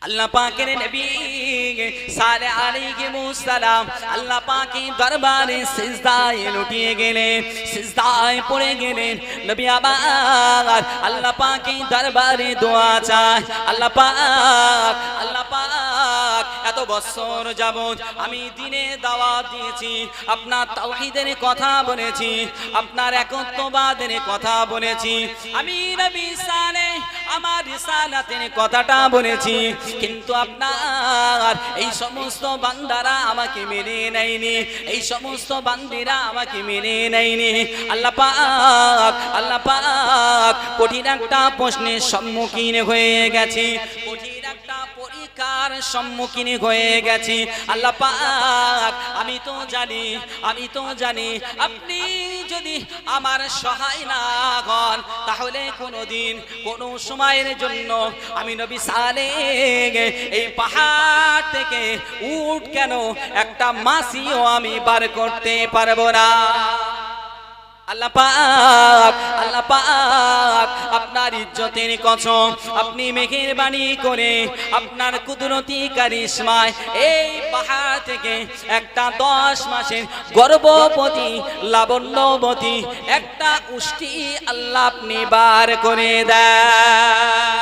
আল্লাহ পাকের নবী সালেহ আলাইহিস সালাম আল্লাহ পাকের দরবারে সিজদায় লুটিয়ে গেলেন, সিজদায় পড়ে গেলেন। নবী আবার আল্লাহ পাকের দরবারে দোয়া চায়। আল্লাহ পাক এত বছর যাবত আমি দিনে দাওয়াত দিয়েছি, আপনার তাওহীদের কথা বলেছি, আপনার একত্ববাদের কথা বলেছি, আমি নবী সালেহ আমার রিসালাতের কথাটা বলেছি, কিন্তু আপনার এই সমস্ত বান্দারা আমাকে মেনে নেয়নি, এই সমস্ত বান্দিরা আমাকে মেনে নেয়নি। আল্লাহ পাক কঠিন একটা প্রশ্নের সম্মুখীন হয়ে গেছি, কঠিন একটা পরীক্ষার সম্মুখীন হয়ে গেছি। আল্লাহ পাক আমি তো জানি আপনি যদি আমার সহায় না হন তাহলে কোনোদিন কোনো সময়ের জন্য আমি নবী সালেহ এই পাহাড় থেকে উট কেন একটা মাছিও আমি বার করতে পারবো না। আল্লাহ পাক আপনার ইজ্জতের কসম, আপনি মেহেরবানি করে আপনার কুদরতি কারিশমায় এই পাহাড় থেকে একটা 10 মাসের গর্ভবতী লাবণ্যবতী একটা উষ্টি আল্লাহ আপনি বার করে দেন।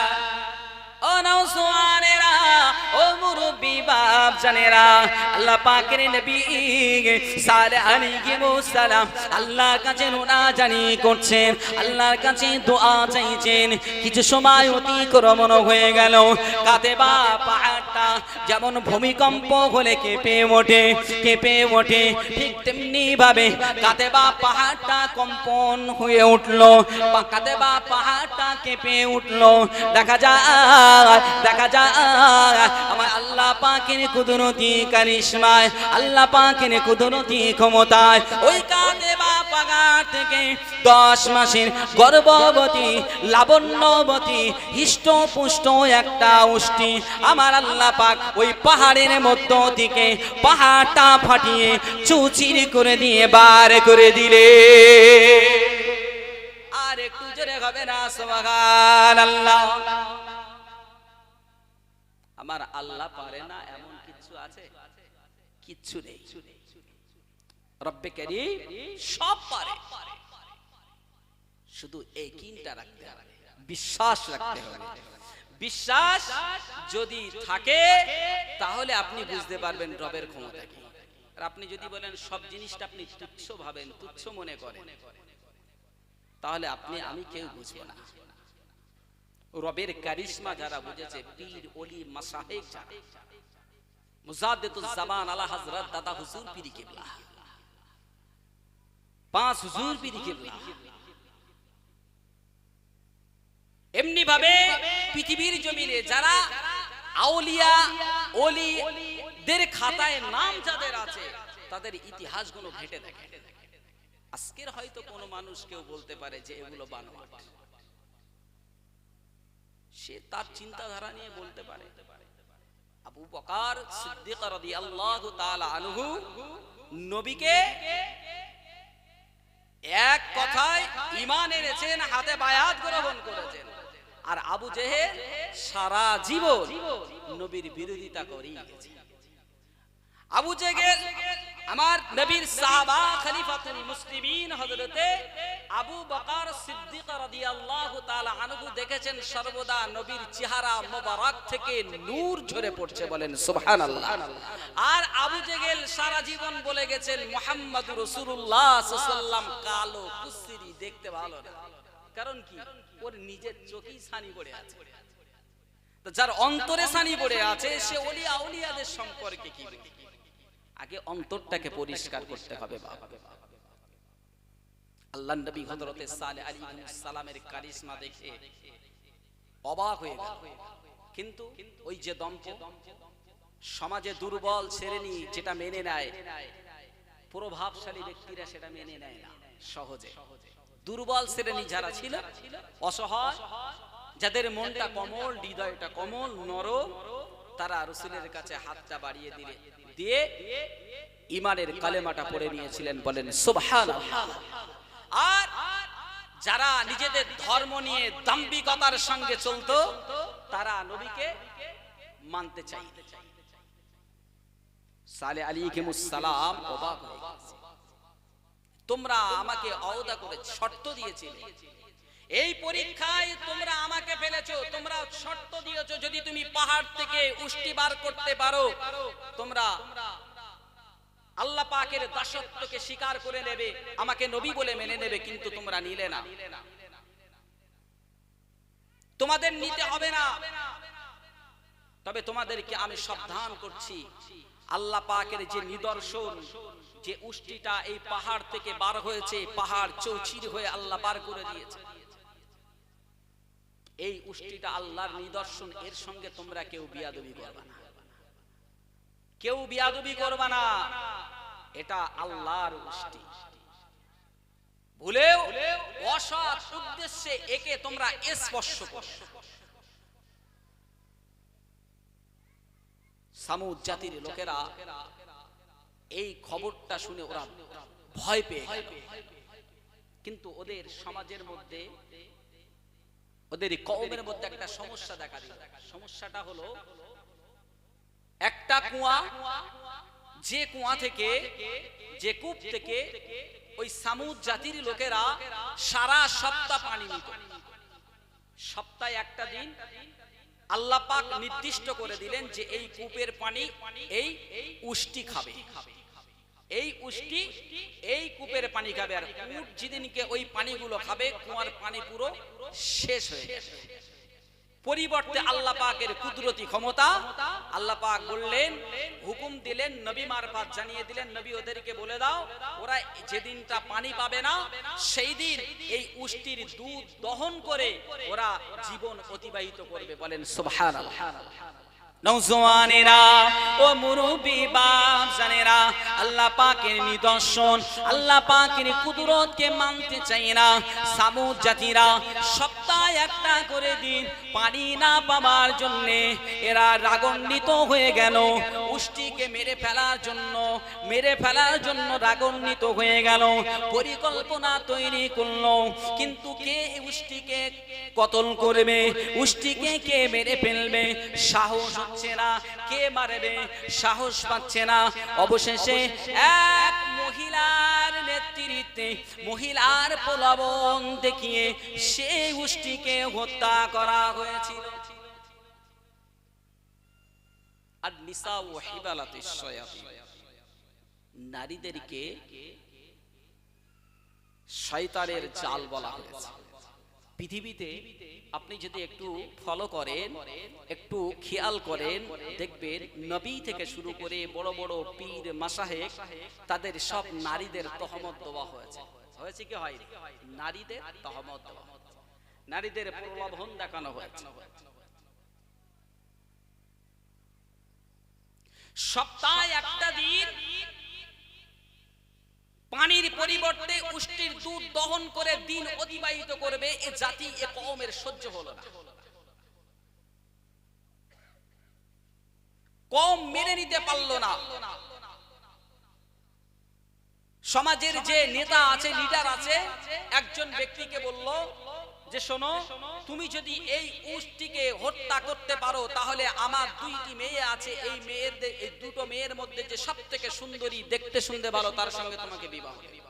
ও নওজওয়ানেরা, ও মুরব্বি বাপ জানেরা, আল্লাহ পাকের নবী সালেহ আলাইহিস সালাম আল্লাহর কাছে মুনাজানি করছেন, আল্লাহর কাছে দোয়া চাইছেন। কিছু সময় অতিক্রমণ হয়ে গেল। কাতেবা পাহাড়টা যেমন ভূমিকম্প হলে কেঁপে ওঠে, ঠিক তেমনি ভাবে কাতেবা পাহাড়টা কম্পন হয়ে উঠল, কাতেবা পাহাড়টা কেঁপে উঠল। দেখা যায় আমার আল্লাহ পাকের কুদরতি কারিশমায়, আল্লাহ পাকের কুদরতি ক্ষমতায় ওই কাতেবা পাহাড় থেকে 10 মাসের গর্ভবতী লাবণ্যবতী হিষ্টপুষ্ট একটা উষ্টি আমার আল্লাহ পাক ওই পাহাড়ের মধ্য থেকে পাহাড়টা ফাটিয়ে চুচির করে দিয়ে বার করে দিলে। আর একটু জোরে হবে না সুবহানাল্লাহ। আমার আল্লাহ পারে না এমন কিছু আছে? কিচ্ছু নেই। রব্বে কারীম সব পারে, শুধু ইয়াকিনটা রাখতে হবে, বিশ্বাস রাখতে হবে। বিশ্বাস যদি থাকে তাহলে আপনি বুঝতে পারবেন রবের ক্ষমতা কি। আর আপনি যদি বলেন সব জিনিসটা আপনি তুচ্ছ ভাবেন, তুচ্ছ মনে করেন, তাহলে আমি কেউ বুঝবো না। রবের কারিশমা যারা বুঝেছে, পীর ওলি মাশায়েখ যারা, মুজাদ্দিদুজ জামান আলা হযরত দাদা হুজুর পীর কিবলা, 5 হুজুর পীর কিবলা, এমনি ভাবে পৃথিবীর জমিনে যারা আউলিয়া ওলিদের খাতায় নাম যাদের আছে তাদের ইতিহাসগুলো ঘেঁটে দেখে। আজকের হয়তো কোনো মানুষ কেউ বলতে পারে যে এগুলো বানোয়াট, সে তার চিন্তাধারা নিয়ে বলতে পারে। আবু বকর সিদ্দিক রাদিয়াল্লাহু তাআলা আনহু নবীকে এক কথায় ঈমান এনেছেন, হাতে বায়াত গ্রহণ করেছেন। আর আবু জেহেল সারা জীবন নবীর বিরোধিতা করেই গেছে। আবু জেহেল আমার নবীর সাহাবা খলিফাতুল মুসলিমিন হযরতে আবু বকর সিদ্দিক রাদিয়াল্লাহু তাআলা আনহু দেখেছেন সর্বদা নবীর চেহারা মোবারক থেকে নূর ঝরে পড়ছে, বলেন সুবহানাল্লাহ। আর আবু জেহেল সারা জীবন বলে গেছেন মুহাম্মদুর রাসূলুল্লাহ সাল্লাল্লাহু আলাইহি ওয়াসাল্লাম কালো কুসরি, দেখতে ভালো না। কারণ কি? ওর নিজের চোখেই ছানি পড়ে আছে। তো যার অন্তরে ছানি পড়ে আছে সে ওলিয়া আউলিয়াদের সম্পর্কে কি বলবে? আগে অন্তরটাকে পরিষ্কার করতে হবে বাবা। আল্লাহর নবী হযরতে সালেহ আলাইহিস সালামের কারিশমা দেখে অবাক হয়ে গেল। কিন্তু ওই যে দম্পতি সমাজে দুর্বল শ্রেণী যেটা মেনে নেয়, প্রভাবশালী ব্যক্তিরা সেটা মেনে নেয় না সহজে। দুর্বল শ্রেণী যারা ছিল, অসহায়, যাদের মনটা কোমল, হৃদয়টা কোমল নরম, তারা রাসূলের কাছে হাতটা বাড়িয়ে দিয়ে ঈমানের কালেমাটা পড়ে নিয়েছিলেন, বলেন সুবহানাল্লাহ। আর যারা নিজেদের ধর্ম নিয়ে দাম্ভিকতার সঙ্গে চলতো তারা নবীকে মানতে চাই। সালেহ আলাইহিস সালাম অবাক হয়ে গেছে, তোমরা আমাকে ওয়াদা করে শর্ত দিয়েছিলে, এই পরীক্ষায় তোমরা আমাকে ফেলেছো, তোমরা শর্ত দিয়েছো যদি তুমি পাহাড় থেকে উষ্টি বার করতে পারো তোমরা আল্লাহ পাকের দাসত্বকে স্বীকার করে নেবে, আমাকে নবী বলে মেনে নেবে, কিন্তু তোমরা নিলে না, তোমাদের নিতে হবে না। তবে তোমাদেরকে আমি সাবধান করছি, আল্লাহ পাকের যে নিদর্শন, যে উষ্টিটা এই পাহাড় থেকে বার হয়েছে, পাহাড় চৌচির হয়ে আল্লাহ বার করে দিয়েছে, এই উষ্টিটা আল্লাহর নিদর্শন, এর সঙ্গে তোমরা কেউ বিয়াদবি করবে না, কেউ বিয়াদবি করবে না, এটা আল্লাহর উষ্টি। ভুলেও অসৎ উদ্দেশ্যে একে তোমরা স্পর্শ করো। সামুদ জাতির লোকেরা এই খবরটা শুনে ওরা ভয় পেয়ে গেল, কিন্তু ওদের সমাজের মধ্যে, ওদের কওমের মধ্যে একটা সমস্যা দেখা দিল। সমস্যাটা হলো, একটা কুয়া, যে কুয়া থেকে, যে কূপ থেকে ওই সামুদ জাতির লোকেরা সারা সপ্তাহ পানি নিত। সপ্তাহে একটা দিন আল্লাহ পাক নির্দিষ্ট করে দিলেন যে এই কূপের পানি এই উষ্টি খাবে, এই উষ্টি এই কূপের পানি খাবে, আর উট যেদিনকে ওই পানিগুলো খাবে কুয়ার পানি পুরো শেষ হয়ে যাবে। পরিবর্তে আল্লাহ পাকের কুদরতি ক্ষমতা, আল্লাহ পাক বললেন, হুকুম দিলেন, নবী মারফত জানিয়ে দিলেন, নবী ওদেরকে বলে দাও, ওরা যেদিনটা পানি পাবে না সেই দিন এই উষ্টির দুধ দহন করে ওরা জীবন অতিবাহিত করবে। বলেন সুবহানাল্লাহ। নওজওয়ানেরা ও মুরব্বি বাপ জানেরা, আল্লাহ পাকের নিদর্শন, আল্লাহ পাকের কুদরতকে মানতে চায় না। সামুদ জাতিরা সপ্তাহে একটা করে দিন পানি না পাওয়ার জন্য এরা রাগান্বিত হয়ে গেল, উষ্টিকে মেরে ফেলার জন্য রাগান্বিত হয়ে গেল, পরিকল্পনা তৈরি করলো। কিন্তু কে উষ্টিকে কতল করবে, উষ্টিকে কে মেরে ফেলবে, সাহস হচ্ছে না, কে মারবে সাহস পাচ্ছে না। অবশেষে এক মহিলার নেতৃত্বে, মহিলার প্রলোভন দেখিয়ে সেই উষ্টিকে হত্যা করা হয়েছিল। আর নিসা ও হিবালাতিশ শায়াতিন, নারীদেরকে শয়তানের জাল বলা হয়েছে। পৃথিবীতে আপনি যদি একটু ফলো করেন, একটু খেয়াল করেন, দেখবেন নবী থেকে শুরু করে বড় বড় পীর মাশায়েখ, তাদের সব নারীদের তহমত দেওয়া হয়েছে। হয়েছে কি হয়? নারীদের তহমত দেওয়া, নারীদের প্রলোভন দেখানো হয়েছে। সপ্তাহে একটা দিন পানির পরিবর্তে উষ্টির দুধ দহন করে দিন অতিবাহিত করবে, এ জাতি, এ কওমের সহ্য হলো না। কওম মেনে নিতে পারল না। সমাজের যে নেতা আছে, লিডার আছে, একজন ব্যক্তিকে বলল যে শোনো, তুমি যদি এই উষ্টিকে হত্যা করতে পারো তাহলে আমার দুইটি মেয়ে আছে, এই মেয়েদের, এই দুটো মেয়ের মধ্যে যে সবথেকে সুন্দরী, দেখতে শুনতে ভালো, তার সঙ্গে তোমাকে বিবাহ দেব।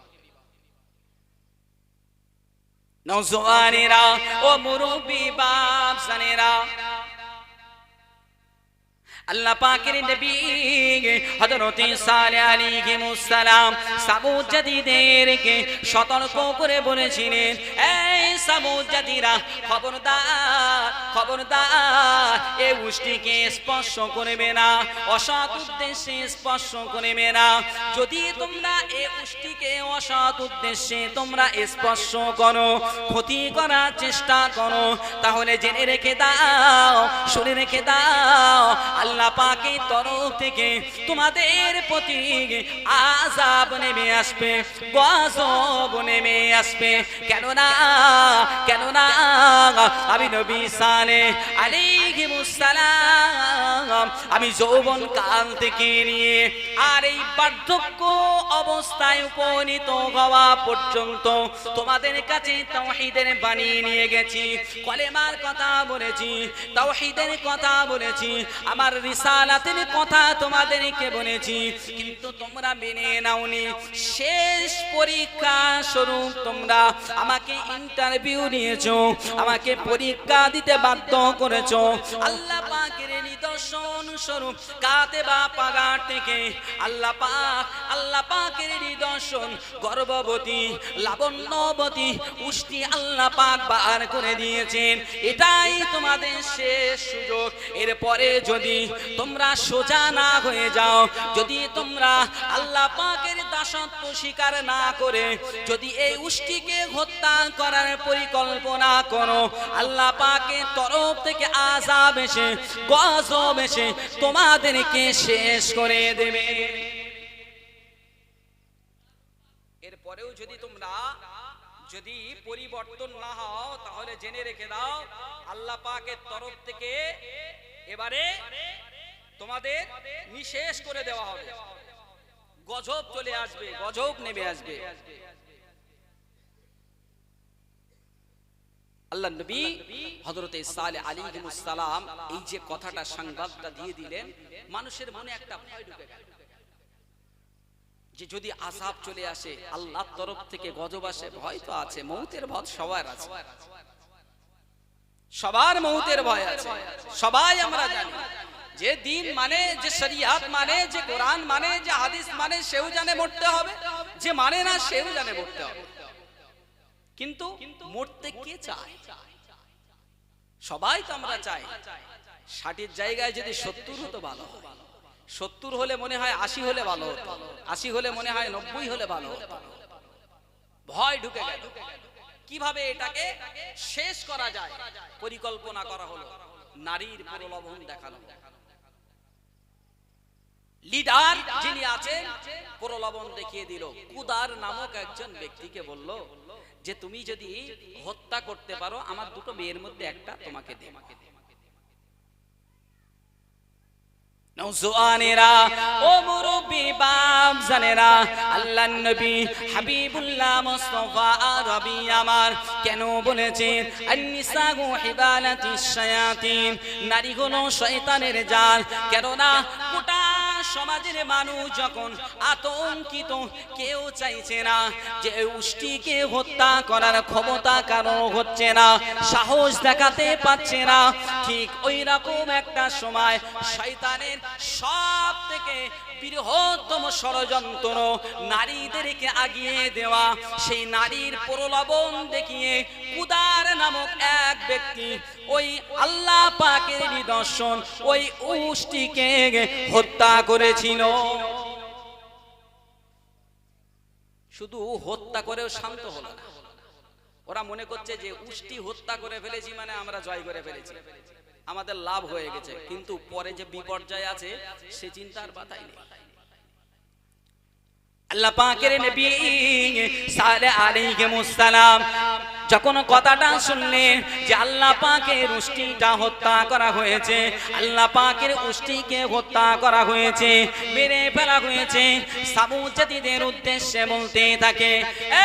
নওজওয়ানেরা ও মুরব্বি বাপ জানেরা, আল্লাহ পাকের নবী হযরত সালেহ আলাইহিস সালাম সামুদ জাতিদেরকে সতর্ক করে বলেছিলেন, এই সামুদ জাতিরা, খবরদার খবরদার, এই উষ্টিকে স্পর্শ করবে না, অসৎ উদ্দেশ্যে স্পর্শ করবে না। যদি তোমরা এই উষ্টিকে অসৎ উদ্দেশ্যে তোমরা স্পর্শ করো, ক্ষতি করার চেষ্টা করো, তাহলে জেনে রেখে দাও, শুনে রেখে দাও, আল্লাহ পাকের তরফ থেকে তোমাদের প্রতি আযাব নেমে আসবে, গজব নেমে আসবে। কেননা আমি নবী সালেহ আলাইহিস সালাম আমি যৌবন কাল থেকে নিয়ে আর এই বার্ধক্য অবস্থায় উপনীত হওয়া পর্যন্ত তোমাদের কাছে তাওহীদের বাণী নিয়ে গেছি, কলেমার কথা বলেছি, তাওহীদের কথা বলেছি, আমার রিসালাতের কথা তোমাদেরকে বলেছি, কিন্তু তোমরা মেনে নাওনি। শেষ পরীক্ষা স্বরূপ তোমরা আমাকে ইন্টারভিউ নিয়েছো, আমাকে পরীক্ষা দিতে বাধ্য করেছো। আল্লাহ পাকের নিদর্শন স্বরূপ কাতেবা পাগার থেকে আল্লাহ পাকের নিদর্শন গর্ভবতী, লাবণ্যবতী উষ্টি আল্লাহ পাক বার করে দিয়েছেন। এটাই তোমাদের শেষ সুযোগ। এরপরে যদি তোমরা সোজা না হয়ে যাও, যদি তোমরা আল্লাহ পাকের দাসত্ব স্বীকার না করে যদি এই উষ্টিকে হত্যা করার পরিকল্পনা করো, আল্লাহ পাকের তরফ থেকে আযাব এসে, গজব এসে তোমাদেরকে শেষ করে দেবে। এরপরেও যদি তোমরা যদি পরিবর্তন না হও, তাহলে জেনে রেখে দাও আল্লাহ পাকের তরফ থেকে এবারে তোমাদের নিঃশেষ করে দেওয়া হবে, গজব চলে আসবে, গজব নেমে আসবে। আল্লাহ নবী হযরতে সালেহ আলাইহিস সালাম এই যে কথাটা সংবাদটা দিয়ে দিলেন, মানুষের মনে একটা ভয় ঢুকে গেল যে যদি আযাব চলে আসে, আল্লাহর তরফ থেকে গজব আসে, ভয় তো আছে, মৌতের ভয় সবার আছে, সবার মৌতের ভয় আছে, সবাই আমরা জানি। যে দিন মানে, যে শরিয়াত মানে, যে কোরআন মানে, যে হাদিস মানে, সেও জানে মরতে হবে, যে মানে না সেও জানে মরতে হবে। কিন্তু মরতে কে চায়? সবাই তো আমরা চাই 60-এর জায়গায় যদি 70 হতো ভালো হয়, 70 হলে মনে হয় 80 হলে ভালো হতো, 80 হলে মনে হয় 90 হলে ভালো হতো। ভয় ঢুকে গেল, কিভাবে এটাকে শেষ করা যায় পরিকল্পনা করা হলো। নারীর প্রলোভন দেখানো, লিডার যিনি আছেন প্রলোভন দেখিয়ে দিল। কুদার নামক একজন ব্যক্তিকে বলল যে তুমি যদি হত্যা করতে পারো, আমার দুটো মেয়ের মধ্যে একটা তোমাকে দেব। নওজওয়ানেরা, ও মুরব্বি বাপ জানেরা, আল্লাহর নবী হাবিবুল্লাহ মুস্তাফা আরবি আমার কেন বলেছেন আন-নিসাউ হিবালাতিশ শায়াতিন, নারী হলো শয়তানের জাল। কেননা গোটা সমাজের মানুষ যখন আতঙ্কিত, কেউ চাইছে না যে উষ্টিকে হত্যা করার ক্ষমতা কারো হচ্ছে না, সাহস দেখাতে পারছে না, ঠিক ওই রকম একটা সময় শয়তানের সব থেকে বৃহত্তম ষড়যন্ত্র নারীদেরকে আগিয়ে দেওয়া। সেই নারীর প্রলোভন দেখিয়ে কুদার নামক এক ব্যক্তি ওই আল্লাহ পাকের নিদর্শন ওই উষ্টিকে হত্যা করেছিল। শুধু হত্যা করেও শান্ত হলো না, ওরা মনে করছে যে উষ্টি হত্যা করে ফেলেছি মানে আমরা জয় করে ফেলেছি, আমাদের লাভ হয়ে গেছে। কিন্তু পরে যে বিপর্যয় আছে সে চিন্তার কথাই নেই। আল্লাহ পাকের নবী সালেহ আলাইহিস সালাম যখন কথাটা শুনলেন যে আল্লাহ পাকের উষ্টিটা হত্যা করা হয়েছে, আল্লাহ পাকের উষ্টিকে হত্যা করা হয়েছে, মেরে ফেলা হয়েছে, সামুদ জাতিদের উদ্দেশ্যে বলতে থাকে,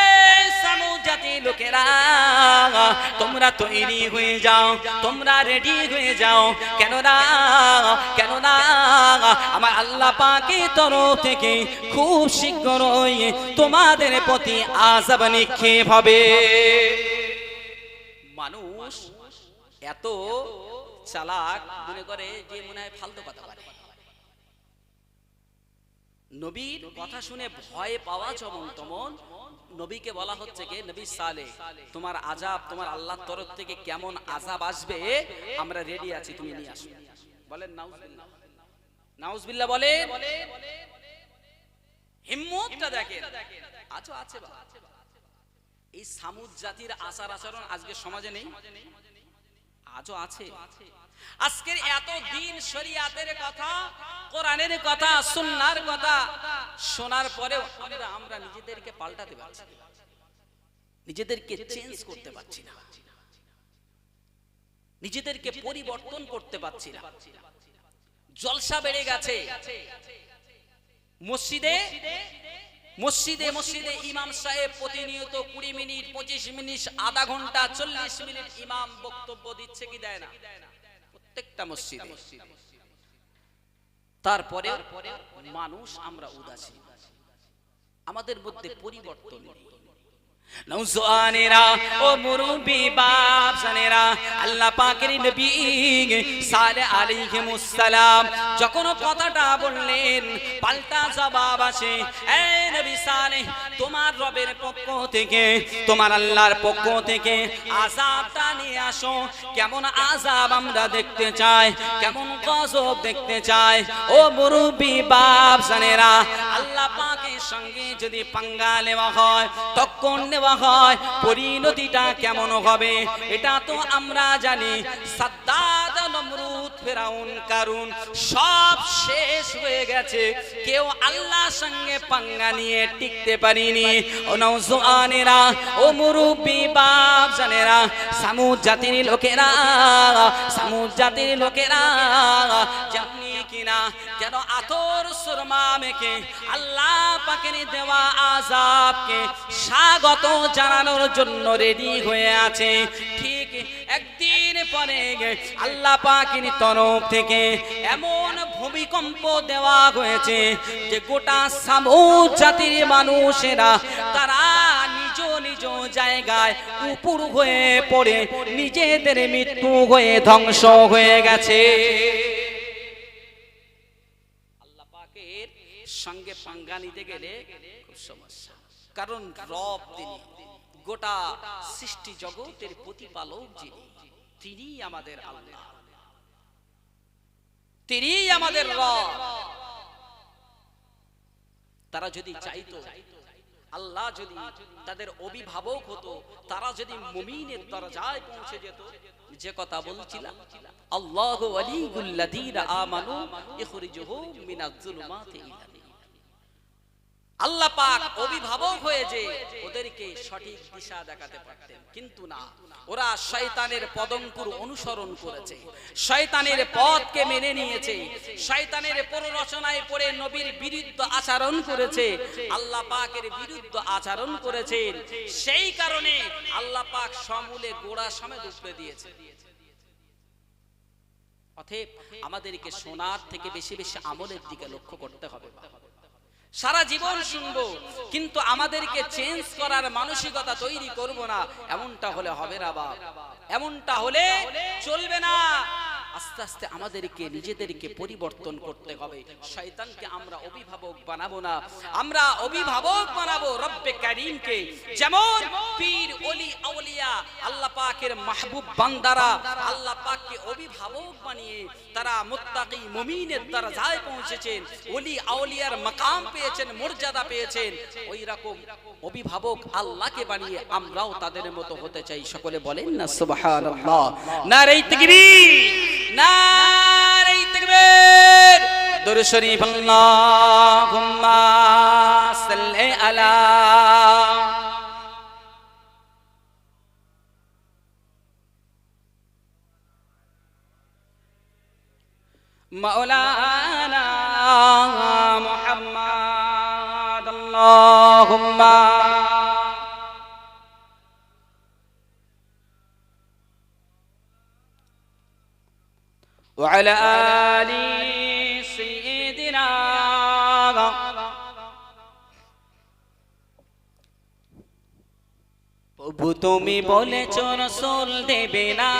এই সামুদ জাতির লোকেরা তোমরা তৈরি হয়ে যাও, তোমরা রেডি হয়ে যাও। কেননা আমার আল্লাহ পাকের তরফ থেকে খুব শীঘ্রই তোমাদের প্রতি আযাব নিক্ষেপ হবে। মানুষ এত চালাক, মনে করে যে মনে হয় ফালতু কথা বলে। নবীর কথা শুনে ভয় পাওয়া যেমন তেমন নবীকে বলা হচ্ছে কে, নবী সালেহ তোমার আযাব, তোমার আল্লাহর তরফ থেকে কেমন আযাব আসবে আমরা রেডি আছি, তুমি নিয়ে আসো। বলেন নাউজুবিল্লাহ, নাউজুবিল্লাহ বলেন। হিম্মতটা দেখেন। আচ্ছা আছে এই সামুদ জাতির আচার আচরণ আজকে সমাজে নেই, আজও আছে। আজকের এত দিন শরিয়াতের কথা, কোরআনের কথা, সুন্নাহর কথা শোনার পরেও আমরা নিজেদেরকে পাল্টাতে পারছি না, নিজেদেরকে চেঞ্জ করতে পারছি না, নিজেদেরকে পরিবর্তন করতে পারছি না। জলসা বেড়ে গেছে। মসজিদে মসজিদে মসজিদে ইমাম সাহেব প্রতিনিয়ত 20 মিনিট 25 মিনিট আধা ঘন্টা 40 মিনিট ইমাম বক্তব্য দিচ্ছে কি দেয় না? প্রত্যেকটা মসজিদে। তারপরে মানুষ আমরা উদাসীন, আমাদের মধ্যে পরিবর্তন নেই। নওজওয়ানেরা ও মুরব্বি বাপ জানেরা, আল্লাহ পাকের নবী সালেহ আলাইহিমুস সালাম যখন কথাটা বললেন পাল্টা জবাব আসে, এ নবী সালেহ, তোমার রবের পক্ষ থেকে, তোমার আল্লাহর পক্ষ থেকে আযাবটা নিয়ে আসো। কেমন আযাব আমরা দেখতে চাই, কেমন গজব দেখতে চাই। ও মুরব্বি বাপ জানেরা, আল্লাহ পাকের সঙ্গে যদি পাঙ্গা নেওয়া হয়, তখন হয় পরিণতিটা কেমন হবে এটা তো আমরা জানি। সাদ্দাদ, নমরুদ, ফেরাউন, কারুন সব শেষ হয়ে গেছে, কেউ আল্লাহর সঙ্গে পাঙ্গা নিয়ে টিকতে পারেনি। ও নওজওয়ানেরা, ও মুরব্বি বাপ জানেরা, সামুদ জাতির লোকেরা, সামুদ জাতির লোকেরা যেমনি কিনা যেন আতর সুরমা মেখে আল্লাহ পাকের দেওয়া আযাবকে স্বাগত জানানোর জন্য রেডি হয়ে আছে, ঠিক একদিন পরে আল্লাহ পাকের তরফ থেকে এমন ভূমিকম্প দেওয়া হয়েছে যে গোটা সামুদ জাতির মানুষেরা তারা নিজ নিজ জায়গায় উপর হয়ে পড়ে নিজেদের মৃত্যু হয়ে ধ্বংস হয়ে গেছে। আল্লাহ পাকের সঙ্গে পাঙ্গা নিতে গেলে খুব সমস্যা, কারণ রব তিনি, গোটা সৃষ্টি জগতের প্রতিপালক যিনি, তিনি আমাদের আল্লাহ, তিনি আমাদের রব। তারা যদি চাইতো, আল্লাহ যদি তাদের অভিভাবক হতো, তারা যদি মুমিনের দরজায় পৌঁছে যেত, যে কথা বলছিলাম, আল্লাহু ওয়ালিউল লাযীনা আমানু ইখরিজুহুম মিনাজ যুলুমাতি ইলা আল্লাহ পাক অভিভাবক হয়ে যে ওদেরকে সঠিক দিশা দেখাতে পারতেন, কিন্তু না, ওরা শয়তানের পদঙ্কুর অনুসরণ করেছে, শয়তানের পথকে মেনে নিয়েছে, শয়তানের প্ররোচনায় পড়ে নবীর বিরুদ্ধে আচরণ করেছে, আল্লাহ পাকের বিরুদ্ধে আচরণ করেছেন। সেই কারণে আল্লাহ পাক সমূলে গোড়া সমেত উপড়ে দিয়েছে। অতএব আমাদেরকে শোনার থেকে বেশি বেশি আমলের দিকে লক্ষ্য করতে হবে। সারা জীবন শুনবো কিন্তু আমাদেরকে চেঞ্জ করার মানসিকতা তৈরি করব না, এমনটা হলে হবে না বাপ, এমনটা হলে চলবে না। আস্তে আস্তে আমাদেরকে নিজেদেরকে পরিবর্তন করতে হবে। শয়তানকে আমরা অভিভাবক বানাবো না, আমরা অভিভাবক বানাবো রব্বে কারীমকে। যেমন পীর, ওলি, আউলিয়া, আল্লাহ পাকের মাহবুব বান্দারা আল্লাহ পাককে অভিভাবক বানিয়ে তারা মুত্তাকি মুমিনের দরজায় পৌঁছেছেন, ওলি আউলিয়ার মাকাম পেয়েছেন, মর্যাদা পেয়েছেন। ওই রকম অভিভাবক আল্লাহকে বানিয়ে আমরাও তাদের মতো হতে চাই। সকলে বলেন না সুবহানাল্লাহ, নারে তাকবীর, নারে তাকবীর, দুরূদ শরীফ, আল্লাহুম্মা সাল্লি আলা মাওলানা মুহাম্মদ, আল্লাহুম্মা وعلى آل سيدنا। প্রভু তুমি বলেছ রাসূল দেবে না,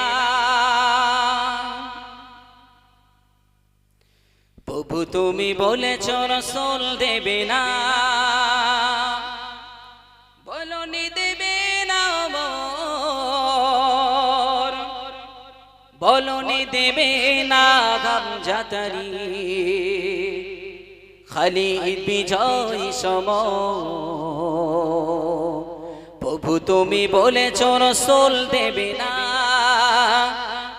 প্রভু তুমি বলেছ রাসূল দেবে না, বলনি দেবে না, বলনি দেবে না গামজাতারি খালিদ বিজয় সম। প্রভু তুমি বলেছ রাসূল দেবে না,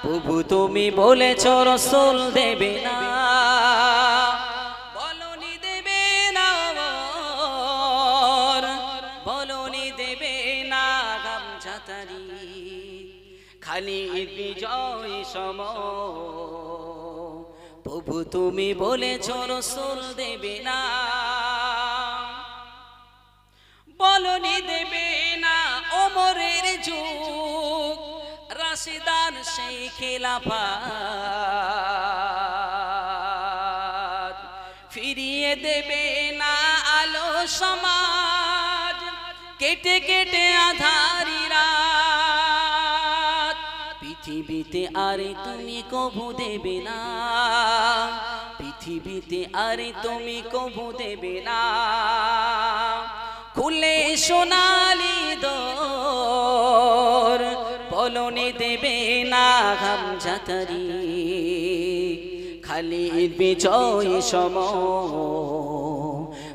প্রভু তুমি বলেছ রাসূল দেবে না, বলনি দেবে না, বলনি দেবে না গামজাতারি খালিদ বিজয় সম। প্রভু তুমি বলেছ রাসূল দেবে না, বলনি দেবে না ওমরের যুগ রাশিদার সেই খেলাফত, ফিরিয়ে দেবে না আলো সমাজ কেটে কেটে আধারি রাত, পৃথিবীতে আরে তুমি কবু দেবে না, পৃথিবীতে আরে তুমি কবু দেবে না, খুলে সোনালি দোর বলনি দেবে না গামজাতারি, খালি বিজয় সম,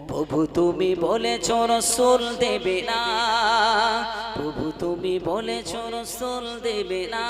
প্রভু তুমি বলেছ রাসূল দেবে না, প্রভু তুমি বলেছ রাসূল দেবে না।